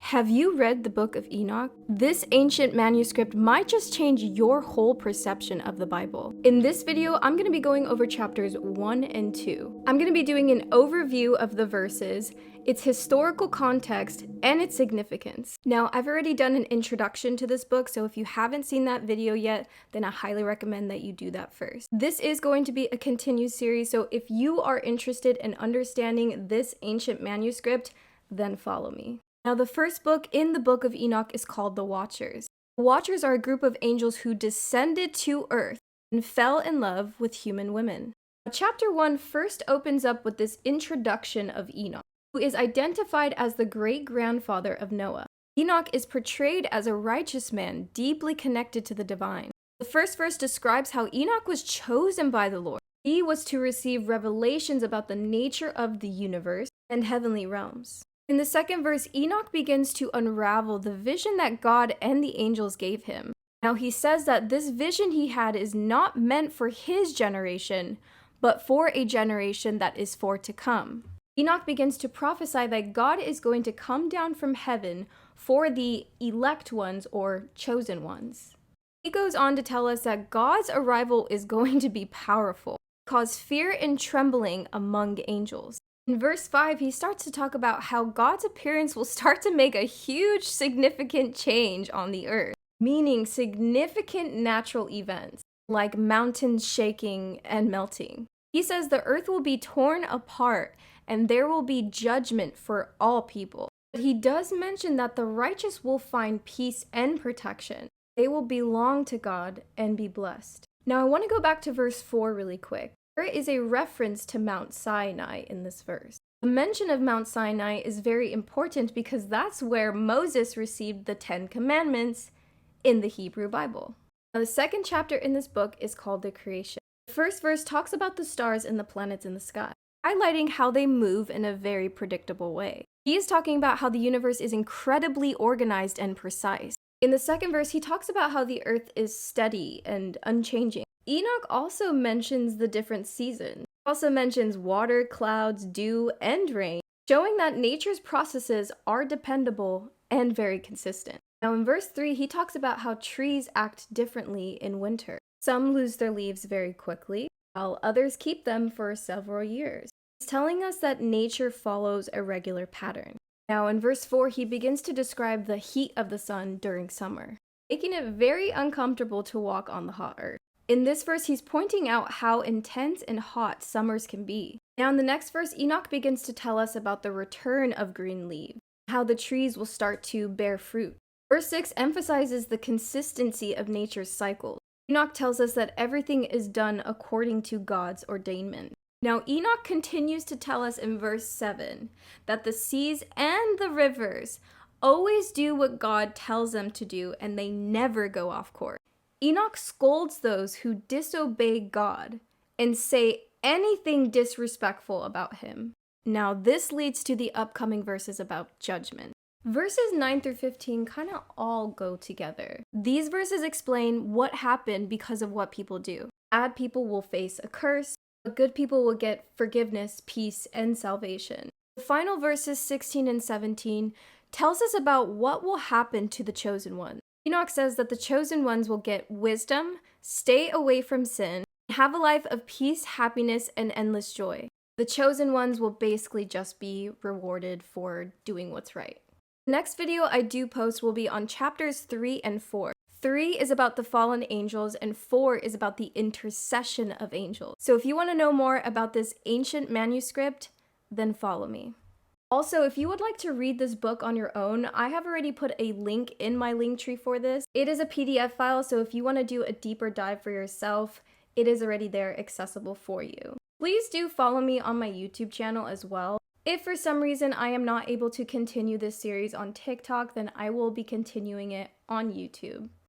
Have you read the book of Enoch? This ancient manuscript might just change your whole perception of the Bible. In this video, I'm going to be going over chapters 1 and 2. I'm going to be doing an overview of the verses, its historical context, and its significance. Now, I've already done an introduction to this book, so if you haven't seen that video yet, then I highly recommend that you do that first. This is going to be a continued series, so if you are interested in understanding this ancient manuscript, then follow me. Now, the first book in the book of Enoch is called the Watchers. The Watchers are a group of angels who descended to earth and fell in love with human women. Now, chapter 1 first opens up with this introduction of Enoch, who is identified as the great-grandfather of Noah. Enoch is portrayed as a righteous man, deeply connected to the divine. The first verse describes how Enoch was chosen by the Lord. He was to receive revelations about the nature of the universe and heavenly realms. In the second verse, Enoch begins to unravel the vision that God and the angels gave him. Now, he says that this vision he had is not meant for his generation, but for a generation that is for to come. Enoch begins to prophesy that God is going to come down from heaven for the elect ones or chosen ones. He goes on to tell us that God's arrival is going to be powerful, cause fear and trembling among angels. In verse 5, he starts to talk about how God's appearance will start to make a huge, significant change on the earth, meaning significant natural events like mountains shaking and melting. He says the earth will be torn apart and there will be judgment for all people. But he does mention that the righteous will find peace and protection. They will belong to God and be blessed. Now, I want to go back to verse 4 really quick. There is a reference to Mount Sinai in this verse. The mention of Mount Sinai is very important because that's where Moses received the 10 Commandments in the Hebrew Bible. Now, the second chapter in this book is called the Creation. The first verse talks about the stars and the planets in the sky, highlighting how they move in a very predictable way. He is talking about how the universe is incredibly organized and precise. In the second verse, he talks about how the earth is steady and unchanging. Enoch also mentions the different seasons. He also mentions water, clouds, dew, and rain, showing that nature's processes are dependable and very consistent. Now, in verse 3, he talks about how trees act differently in winter. Some lose their leaves very quickly, while others keep them for several years. He's telling us that nature follows a regular pattern. Now, in verse 4, he begins to describe the heat of the sun during summer, making it very uncomfortable to walk on the hot earth. In this verse, he's pointing out how intense and hot summers can be. Now, in the next verse, Enoch begins to tell us about the return of green leaves, how the trees will start to bear fruit. Verse 6 emphasizes the consistency of nature's cycles. Enoch tells us that everything is done according to God's ordainment. Now, Enoch continues to tell us in verse 7 that the seas and the rivers always do what God tells them to do and they never go off course. Enoch scolds those who disobey God and say anything disrespectful about him. Now, this leads to the upcoming verses about judgment. Verses 9 through 15 kind of all go together. These verses explain what happened because of what people do. Bad people will face a curse, but good people will get forgiveness, peace, and salvation. The final verses 16 and 17 tells us about what will happen to the chosen ones. Enoch says that the chosen ones will get wisdom, stay away from sin, and have a life of peace, happiness, and endless joy. The chosen ones will basically just be rewarded for doing what's right. The next video I do post will be on chapters 3 and 4. 3 is about the fallen angels, and 4 is about the intercession of angels. So if you want to know more about this ancient manuscript, then follow me. Also, if you would like to read this book on your own, I have already put a link in my link tree for this. It is a PDF file, so if you want to do a deeper dive for yourself, it is already there accessible for you. Please do follow me on my YouTube channel as well. If for some reason I am not able to continue this series on TikTok, then I will be continuing it on YouTube.